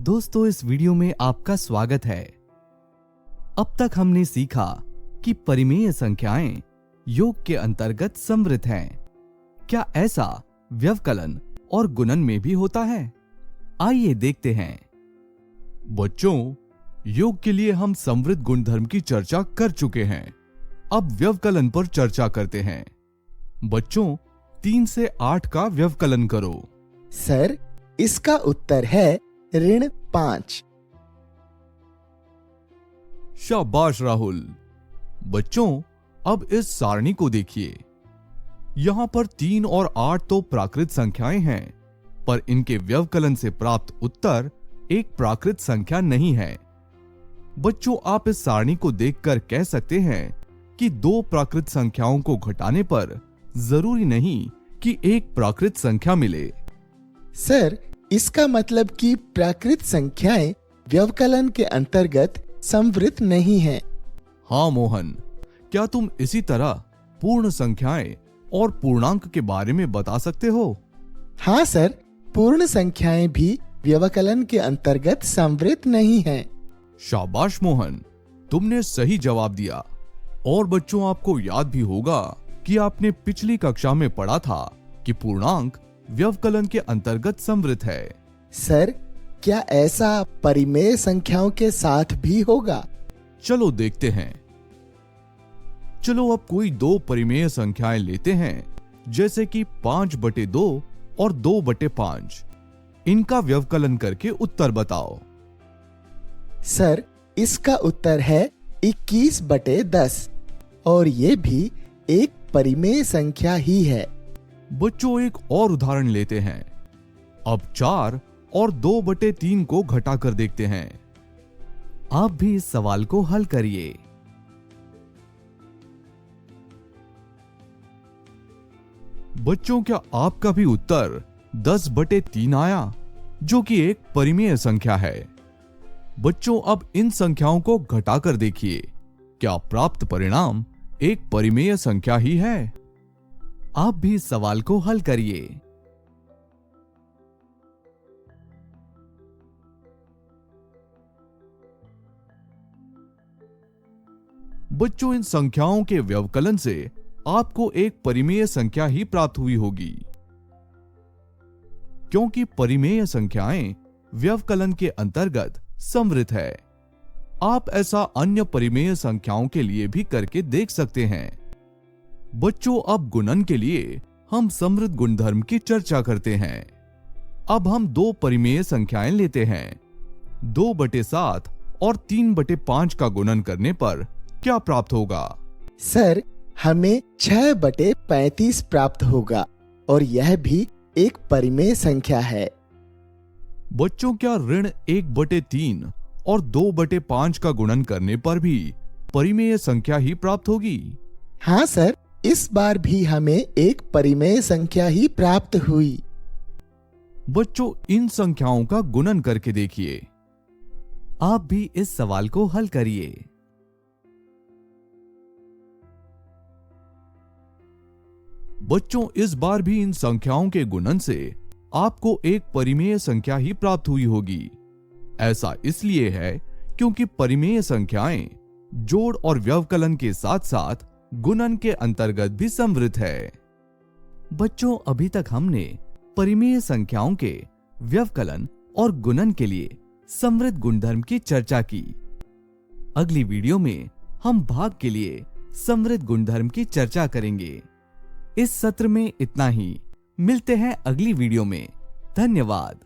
दोस्तों, इस वीडियो में आपका स्वागत है। अब तक हमने सीखा कि परिमेय संख्याएं योग के अंतर्गत समृद्ध हैं। क्या ऐसा व्यवकलन और गुणन में भी होता है? आइए देखते हैं। बच्चों, योग के लिए हम समृद्ध गुणधर्म की चर्चा कर चुके हैं। अब व्यवकलन पर चर्चा करते हैं। बच्चों, 3 से 8 का व्यवकलन करो। सर, इसका उत्तर है -5। शाबाश राहुल। बच्चों, अब इस सारणी को देखिए। यहां पर 3 और 8 तो प्राकृत संख्याएं हैं, पर इनके व्यवकलन से प्राप्त उत्तर एक प्राकृत संख्या नहीं है। बच्चों, आप इस सारणी को देखकर कह सकते हैं कि 2 प्राकृत संख्याओं को घटाने पर जरूरी नहीं कि एक प्राकृत संख्या मिले। सर, इसका मतलब कि प्राकृत संख्याएं व्यवकलन के अंतर्गत समृद्ध नहीं हैं। हाँ मोहन, क्या तुम इसी तरह पूर्ण संख्याएं और पूर्णांक के बारे में बता सकते हो? हाँ सर, पूर्ण संख्याएं भी व्यवकलन के अंतर्गत समृद्ध नहीं हैं। शाबाश मोहन, तुमने सही जवाब दिया। और बच्चों, आपको याद भी होगा कि आपने पिछली कक्षा में पढ़ा था कि पूर्णांक व्यवकलन के अंतर्गत समृद्ध है। सर, क्या ऐसा परिमेय संख्याओं के साथ भी होगा? चलो देखते हैं। चलो अब कोई 2 परिमेय संख्याएं लेते हैं, जैसे कि 5/2 और 2/5। इनका व्यवकलन करके उत्तर बताओ। सर, इसका उत्तर है 21/10 और ये भी एक परिमेय संख्या ही है। बच्चों, एक और उदाहरण लेते हैं। अब 4 और 2/3 को घटा कर देखते हैं। आप भी इस सवाल को हल करिए। बच्चों, क्या आपका भी उत्तर 10/3 आया, जो कि एक परिमेय संख्या है? बच्चों, अब इन संख्याओं को घटाकर देखिए। क्या प्राप्त परिणाम एक परिमेय संख्या ही है? आप भी इस सवाल को हल करिए। बच्चों, इन संख्याओं के व्यवकलन से आपको एक परिमेय संख्या ही प्राप्त हुई होगी, क्योंकि परिमेय संख्याएं व्यवकलन के अंतर्गत समृद्ध है। आप ऐसा अन्य परिमेय संख्याओं के लिए भी करके देख सकते हैं। बच्चों, अब गुणन के लिए हम समृद्ध गुणधर्म की चर्चा करते हैं। अब हम 2 परिमेय संख्याएं लेते हैं। 2/7 और 3/5 का गुणन करने पर क्या प्राप्त होगा? सर, हमें 6/35 प्राप्त होगा और यह भी एक परिमेय संख्या है। बच्चों, क्या ऋण 1/3 और 2/5 का गुणन करने पर भी परिमेय संख्या ही प्राप्त होगी? हाँ सर, इस बार भी हमें एक परिमेय संख्या ही प्राप्त हुई। बच्चों, इन संख्याओं का गुणन करके देखिए। आप भी इस सवाल को हल करिए। बच्चों, इस बार भी इन संख्याओं के गुणन से आपको एक परिमेय संख्या ही प्राप्त हुई होगी। ऐसा इसलिए है क्योंकि परिमेय संख्याएं जोड़ और व्यवकलन के साथ साथ गुणन के अंतर्गत भी समृद्ध है। बच्चों, अभी तक हमने परिमेय संख्याओं के व्यवकलन और गुणन के लिए समृद्ध गुणधर्म की चर्चा की। अगली वीडियो में हम भाग के लिए समृद्ध गुणधर्म की चर्चा करेंगे। इस सत्र में इतना ही। मिलते हैं अगली वीडियो में। धन्यवाद।